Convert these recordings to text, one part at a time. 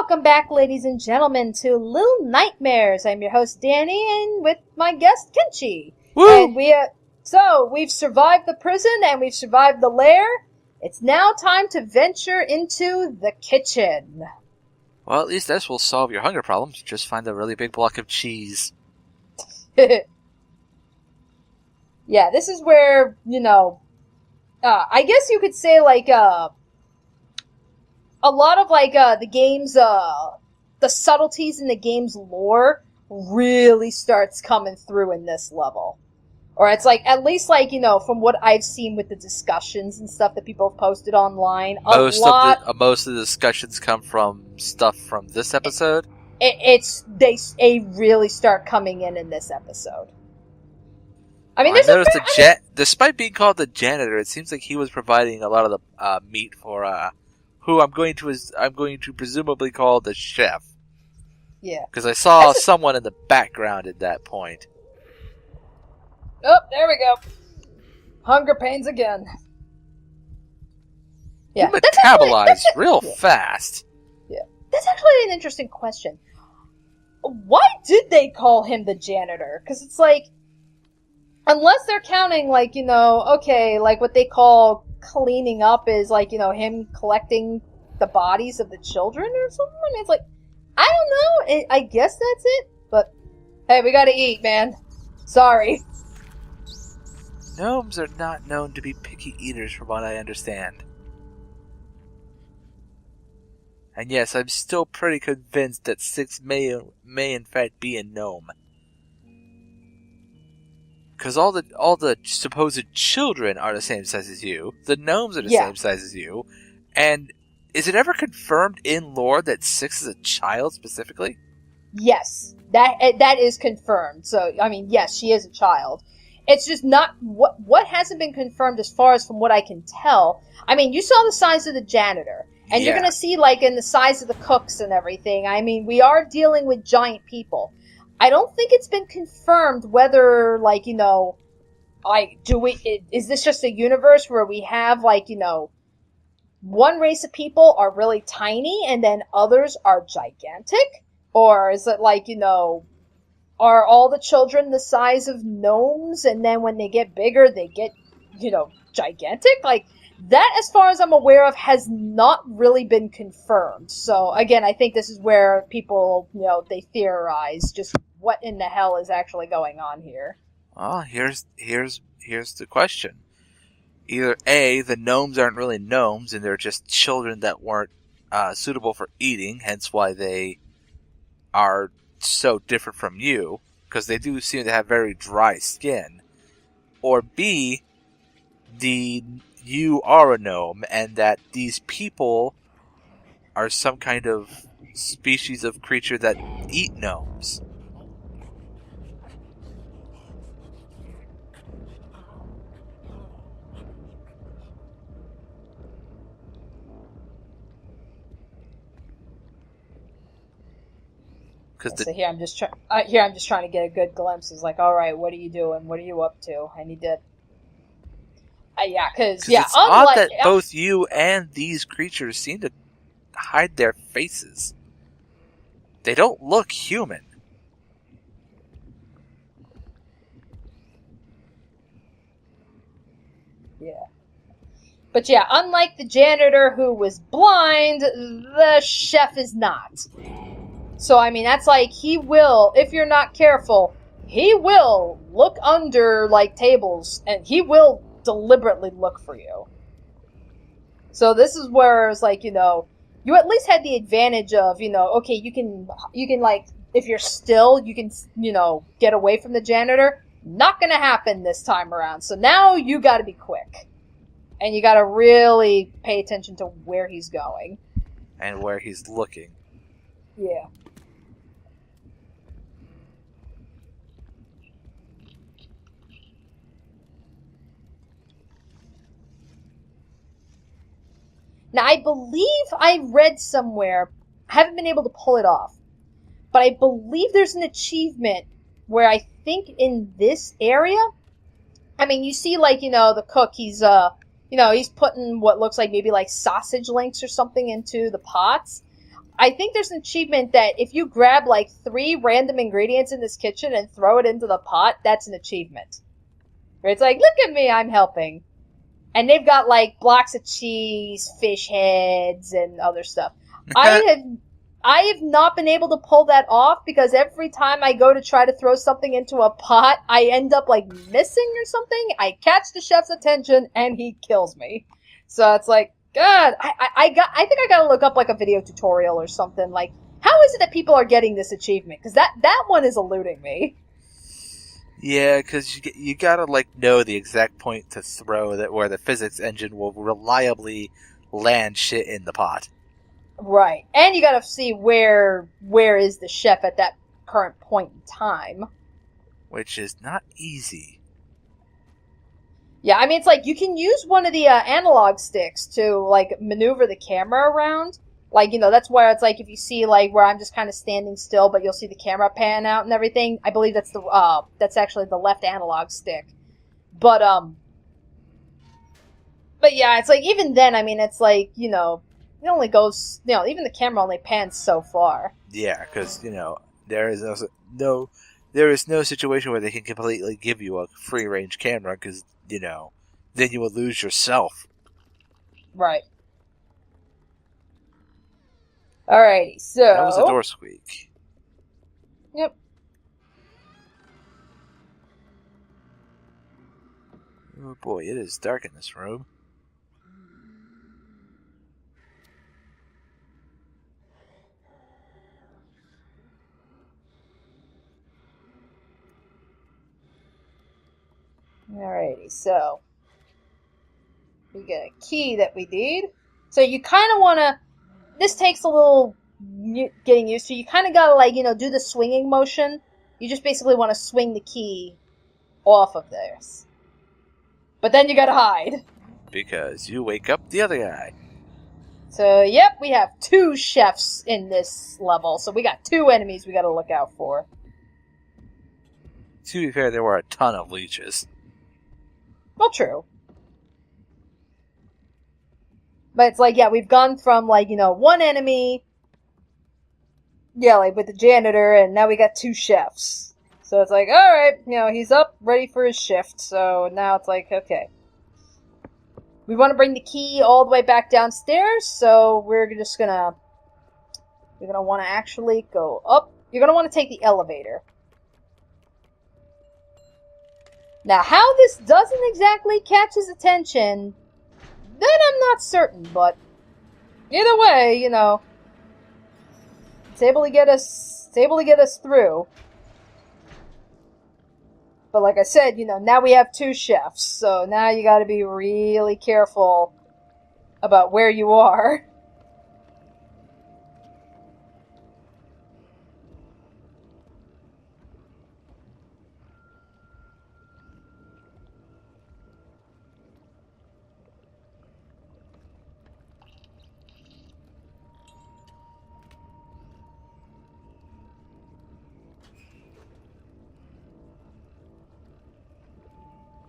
welcome back, ladies and gentlemen, to Little Nightmares. I'm your host, Danny, and with my guest, Kenshi. Woo! And we've survived the prison, and we've survived the lair. It's now time to venture into the kitchen. Well, at least this will solve your hunger problems. Just find a really big block of cheese. Yeah, this is where, I guess you could say, a lot of, the game's, the subtleties in the game's lore really starts coming through in this level. Or it's at least from what I've seen with the discussions and stuff that people have posted online, Most of the discussions come from stuff from this episode? They really start coming in this episode. I mean, despite being called the janitor, it seems like he was providing a lot of the meat for who I'm going to presumably call the chef. Yeah. Because I saw someone in the background at that point. Oh, there we go. Hunger pains again. Yeah. You metabolize real fast. Yeah. That's actually an interesting question. Why did they call him the janitor? Because it's unless they're counting, what they call cleaning up is, him collecting the bodies of the children or something. I mean, it's I don't know. I guess that's it. But, hey, we gotta eat, man. Sorry. Gnomes are not known to be picky eaters, from what I understand. And yes, I'm still pretty convinced that 6 may in fact be a gnome. Because all the supposed children are the same size as you. The gnomes are the same size as you. And is it ever confirmed in lore that 6 is a child specifically? Yes. That is confirmed. So, I mean, yes, she is a child. It's just not... What hasn't been confirmed as far as from what I can tell... I mean, you saw the size of the janitor. And you're going to see, in the size of the cooks and everything. I mean, we are dealing with giant people. I don't think it's been confirmed whether, is this just a universe where we have, one race of people are really tiny and then others are gigantic? Or is it are all the children the size of gnomes and then when they get bigger they get, gigantic? That, as far as I'm aware of, has not really been confirmed. So, again, I think this is where people, they theorize just what in the hell is actually going on here. Well, here's the question. Either A, the gnomes aren't really gnomes, and they're just children that weren't suitable for eating, hence why they are so different from you, because they do seem to have very dry skin. Or B, you are a gnome, and that these people are some kind of species of creature that eat gnomes. So here I'm just trying to get a good glimpse. It's all right, what are you doing? What are you up to? I need to. It's odd that both you and these creatures seem to hide their faces. They don't look human. Yeah. But unlike the janitor who was blind, the chef is not. So, I mean, that's he will, if you're not careful, he will look under, tables, and he will deliberately look for you. So this is where it's you at least had the advantage of, okay, you can if you're still, you can, get away from the janitor. Not gonna happen this time around. So now you gotta be quick. And you gotta really pay attention to where he's going. And where he's looking. Yeah. Now, I believe I read somewhere, I haven't been able to pull it off, but I believe there's an achievement where I think in this area, I mean, you see, the cook, he's, he's putting what looks like maybe sausage links or something into the pots. I think there's an achievement that if you grab like 3 random ingredients in this kitchen and throw it into the pot, that's an achievement. Where it's like, look at me, I'm helping. And they've got like blocks of cheese, fish heads, and other stuff. I have not been able to pull that off because every time I go to try to throw something into a pot, I end up like missing or something. I catch the chef's attention and he kills me. So it's like, God, I think I gotta look up like a video tutorial or something. Like, how is it that people are getting this achievement? Because that one is eluding me. Yeah, because you gotta like know the exact point to throw that where the physics engine will reliably land shit in the pot. Right, and you gotta see where is the chef at that current point in time, which is not easy. Yeah, I mean it's like you can use one of the analog sticks to like maneuver the camera around. Like, you know, that's where it's like if you see like where I'm just kind of standing still, but you'll see the camera pan out and everything. I believe that's that's actually the left analog stick. But yeah, it's like even then, I mean, it's like, you know, it only goes, you know, even the camera only pans so far. Yeah, because, you know, there is no situation where they can completely give you a free range camera because, you know, then you would lose yourself. Right. Alrighty, so... That was a door squeak. Yep. Oh boy, it is dark in this room. Alrighty, so... we get a key that we need. So you kind of want to... This takes a little getting used to. You kind of gotta, like, you know, do the swinging motion. You just basically want to swing the key off of this. But then you gotta hide. Because you wake up the other guy. So, yep, we have 2 chefs in this level. So we got 2 enemies we gotta look out for. To be fair, there were a ton of leeches. Well, true. But it's like, yeah, we've gone from, like, you know, 1 enemy, yeah, like, with the janitor, and now we got 2 chefs. So it's like, alright, you know, he's up, ready for his shift, so now it's like, okay. We want to bring the key all the way back downstairs, so we're just gonna want to actually go up. You're gonna want to take the elevator. Now, how this doesn't exactly catch his attention... then I'm not certain, but either way, you know, it's able to get us through. But like I said, you know, now we have 2 chefs, so now you gotta be really careful about where you are.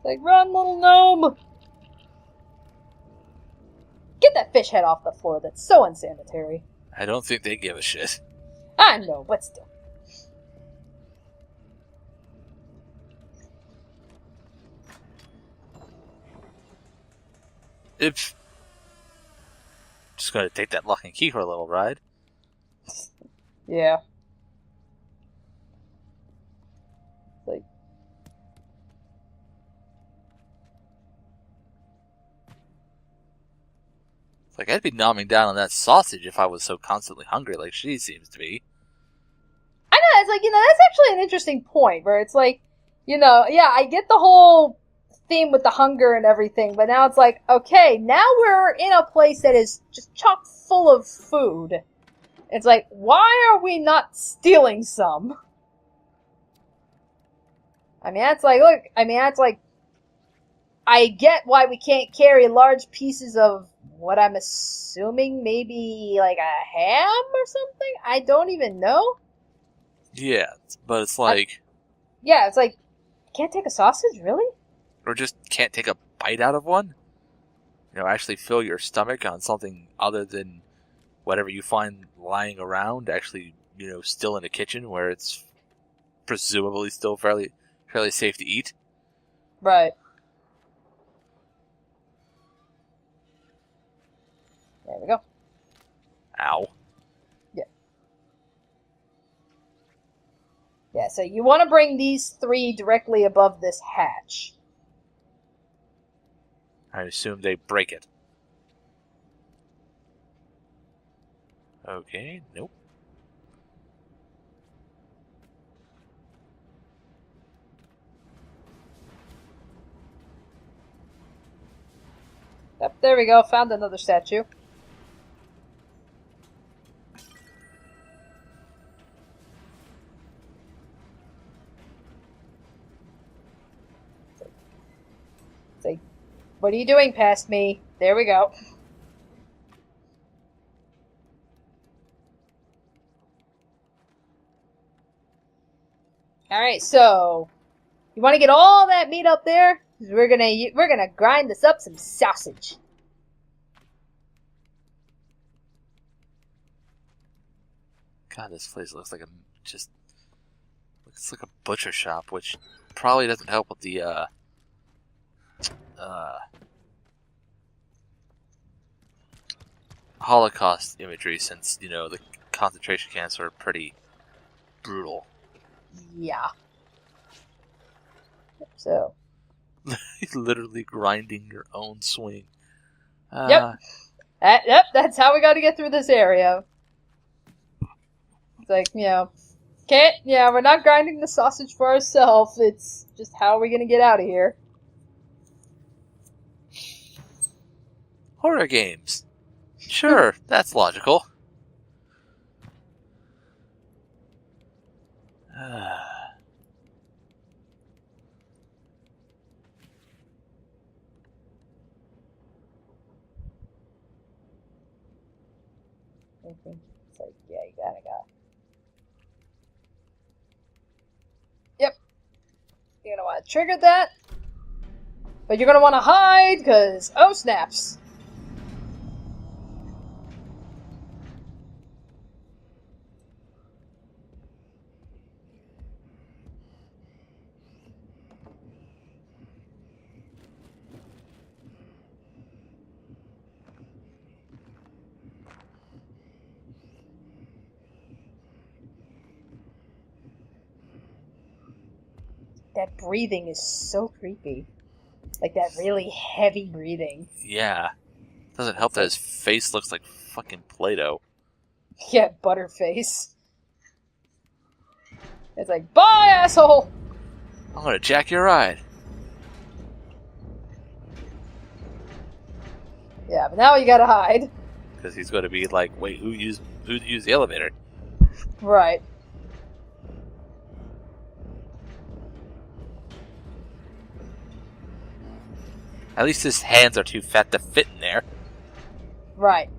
Like, run, little gnome! Get that fish head off the floor, that's so unsanitary. I don't think they give a shit. I know, but still. Just gonna take that lock and key for a little ride. Yeah. Like... It's like, I'd be nomming down on that sausage if I was so constantly hungry like she seems to be. I know, it's like, you know, that's actually an interesting point, where it's like, you know, yeah, I get the whole theme with the hunger and everything, but now it's like, okay, now we're in a place that is just chock full of food. It's like, why are we not stealing some? I mean, that's like, look, I mean, that's like, I get why we can't carry large pieces of what I'm assuming maybe like a ham or something? I don't even know. Yeah, but it's like... yeah, it's like, can't take a sausage, really? Or just can't take a bite out of one? You know, actually fill your stomach on something other than whatever you find lying around actually, still in the kitchen where it's presumably still fairly safe to eat. Right. There we go. Ow. Yeah. Yeah, so you want to bring these 3 directly above this hatch. I assume they break it. Okay, nope. Yep, there we go. Found another statue. It's like, what are you doing past me? There we go. Alright, so you want to get all that meat up there? We're gonna grind this up some sausage. God, this place looks like looks like a butcher shop, which probably doesn't help with the Holocaust imagery, since the concentration camps were pretty brutal. Yeah. So. Literally grinding your own swing. Yep. Yep, that's how we got to get through this area. It's like, we're not grinding the sausage for ourselves. It's just how are we going to get out of here? Horror games. Sure, that's logical. It's like, yeah, you gotta go. Yep. You're gonna want to trigger that. But you're gonna want to hide, because, oh snaps. That breathing is so creepy. Like that really heavy breathing. Yeah. Doesn't help that his face looks like fucking Play-Doh. Yeah, Butterface. It's like, bye, asshole! I'm gonna jack your ride. Yeah, but now you gotta hide. Because he's gonna be like, wait, who used the elevator? Right. At least his hands are too fat to fit in there. Right.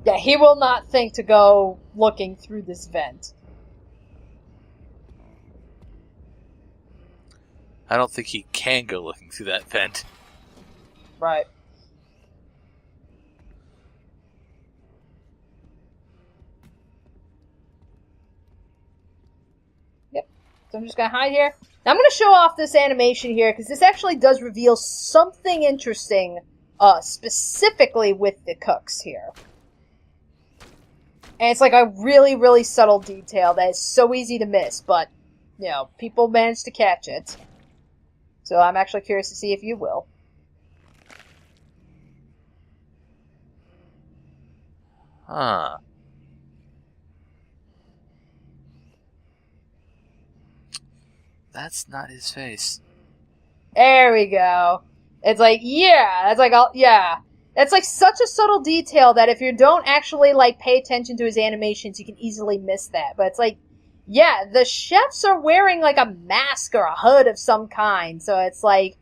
Yeah, he will not think to go looking through this vent. I don't think he can go looking through that vent. Right. Yep. So I'm just gonna hide here. Now I'm gonna show off this animation here, because this actually does reveal something interesting, specifically with the cooks here. And it's like a really, really subtle detail that is so easy to miss, but, people manage to catch it. So I'm actually curious to see if you will. Huh. That's not his face. There we go. It's like, yeah, it's like, yeah. It's like such a subtle detail that if you don't actually, pay attention to his animations, you can easily miss that. But it's like, yeah, the chefs are wearing, a mask or a hood of some kind. So it's like,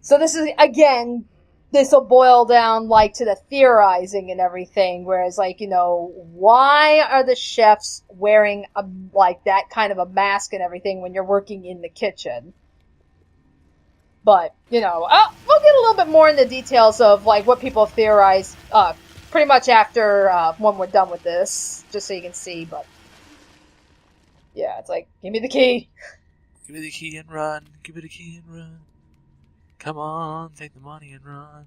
so this is, again, this will boil down, to the theorizing and everything. Whereas, why are the chefs wearing, that kind of a mask and everything when you're working in the kitchen? But, we'll get a little bit more into details of, what people theorize pretty much after when we're done with this, just so you can see. But yeah, it's like, give me the key. Give me the key and run. Give me the key and run. Come on, take the money and run.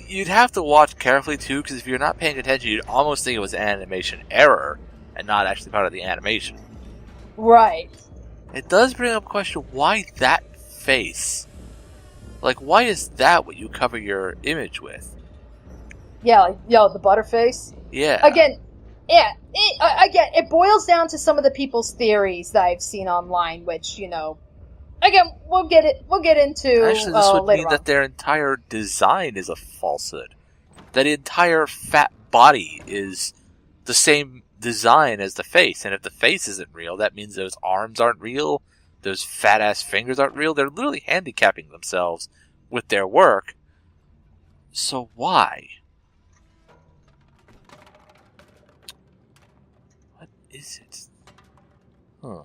You'd have to watch carefully too, because if you're not paying attention, you'd almost think it was an animation error and not actually part of the animation. Right. It does bring up a question: why that face? Like, why is that what you cover your image with? Yeah, like, the butterface. Yeah. Again, it boils down to some of the people's theories that I've seen online, which, again, we'll get into Actually, this would mean later that their entire design is a falsehood. That the entire fat body is the same design as the face, and if the face isn't real, that means those arms aren't real, those fat-ass fingers aren't real. They're literally handicapping themselves with their work. So why? What is it? Huh.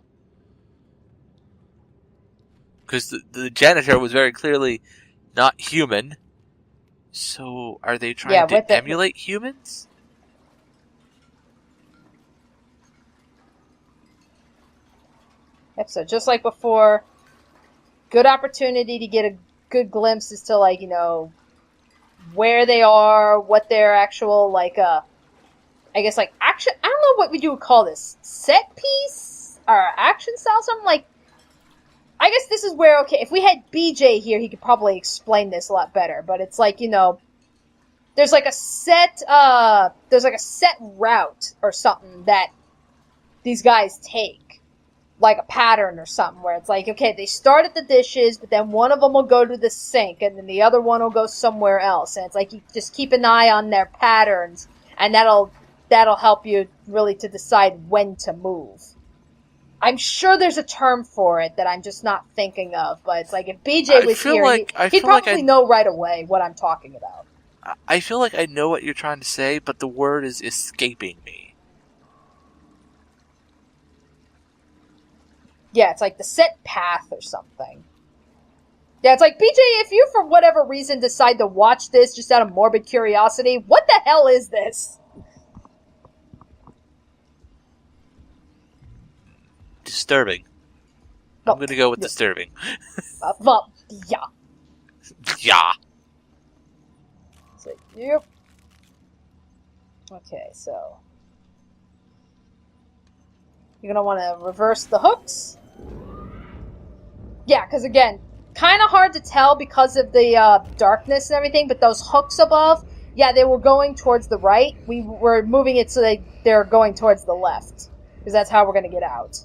Because the janitor was very clearly not human. So are they trying to emulate humans? Yep, so just like before, good opportunity to get a good glimpse as to, like, where they are, what their actual, I guess, action, I don't know what you would call this, set piece? Or action style, something like, I guess this is where, okay, if we had BJ here, he could probably explain this a lot better, but it's like, there's a set route or something that these guys take. Like a pattern or something where it's like, okay, they start at the dishes, but then one of them will go to the sink, and then the other one will go somewhere else. And it's like, you just keep an eye on their patterns, and that'll help you really to decide when to move. I'm sure there's a term for it that I'm just not thinking of, but it's like, if BJ was here, he'd probably know right away what I'm talking about. I feel like I know what you're trying to say, but the word is escaping me. Yeah, it's like the set path or something. Yeah, it's like, BJ, if you for whatever reason decide to watch this just out of morbid curiosity, what the hell is this? Disturbing. I'm going to go with disturbing. Well, yeah. Yeah. So, yep. Okay, so you're going to want to reverse the hooks. Yeah, because again, kind of hard to tell because of the darkness and everything, but those hooks above, yeah, they were going towards the right. We were moving it so they're going towards the left, because that's how we're going to get out.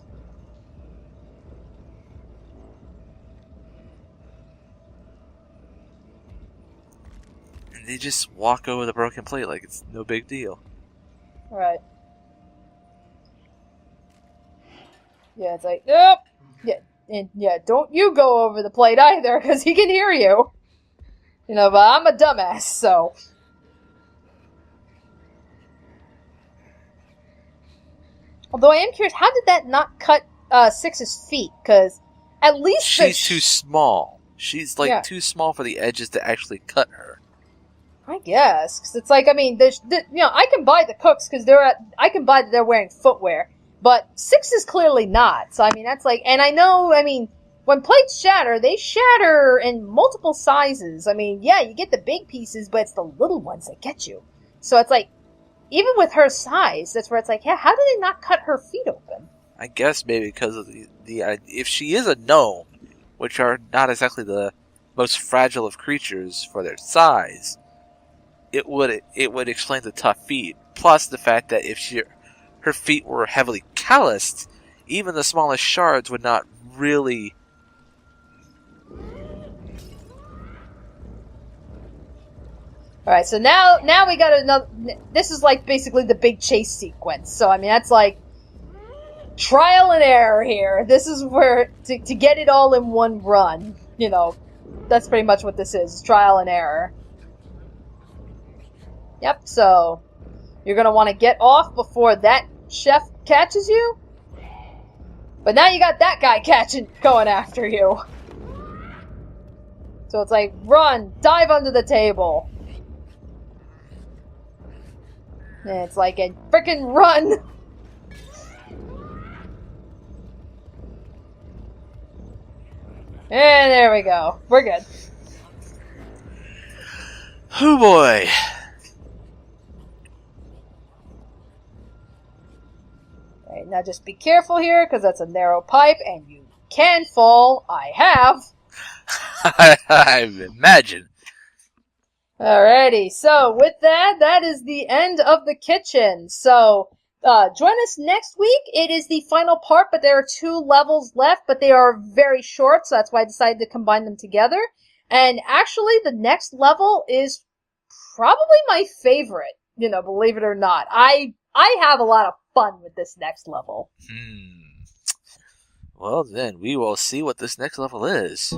And they just walk over the broken plate like it's no big deal. Right. Yeah, it's like, yep. Yeah. And yeah, don't you go over the plate either, because he can hear you. But I'm a dumbass, so. Although I am curious, how did that not cut Six's feet? Because at least she's too small. She's too small for the edges to actually cut her. I guess, because it's like, I mean, I can buy the cooks because I can buy that they're wearing footwear. But Six is clearly not. So, I mean, that's like... And I know, I mean, when plates shatter, they shatter in multiple sizes. I mean, yeah, you get the big pieces, but it's the little ones that get you. So it's like, even with her size, that's where it's like, yeah, how do they not cut her feet open? I guess maybe because of the if she is a gnome, which are not exactly the most fragile of creatures for their size, it would explain the tough feet. Plus the fact that if her feet were heavily calloused, even the smallest shards would not really... Alright, so now we got another... This is like basically the big chase sequence. So, I mean, that's like trial and error here. This is where, to get it all in one run, that's pretty much what this is. Trial and error. Yep, so you're going to want to get off before that chef catches you. But now you got that guy going after you. So it's like, run, dive under the table. And it's like a frickin' run. And there we go. We're good. Oh boy. Alright, now just be careful here, because that's a narrow pipe, and you can fall. I have. I imagine. Alrighty, so with that, that is the end of the kitchen. So, join us next week. It is the final part, but there are 2 levels left, but they are very short, so that's why I decided to combine them together. And actually, the next level is probably my favorite, believe it or not. I have a lot of fun with this next level. Well, then, we will see what this next level is.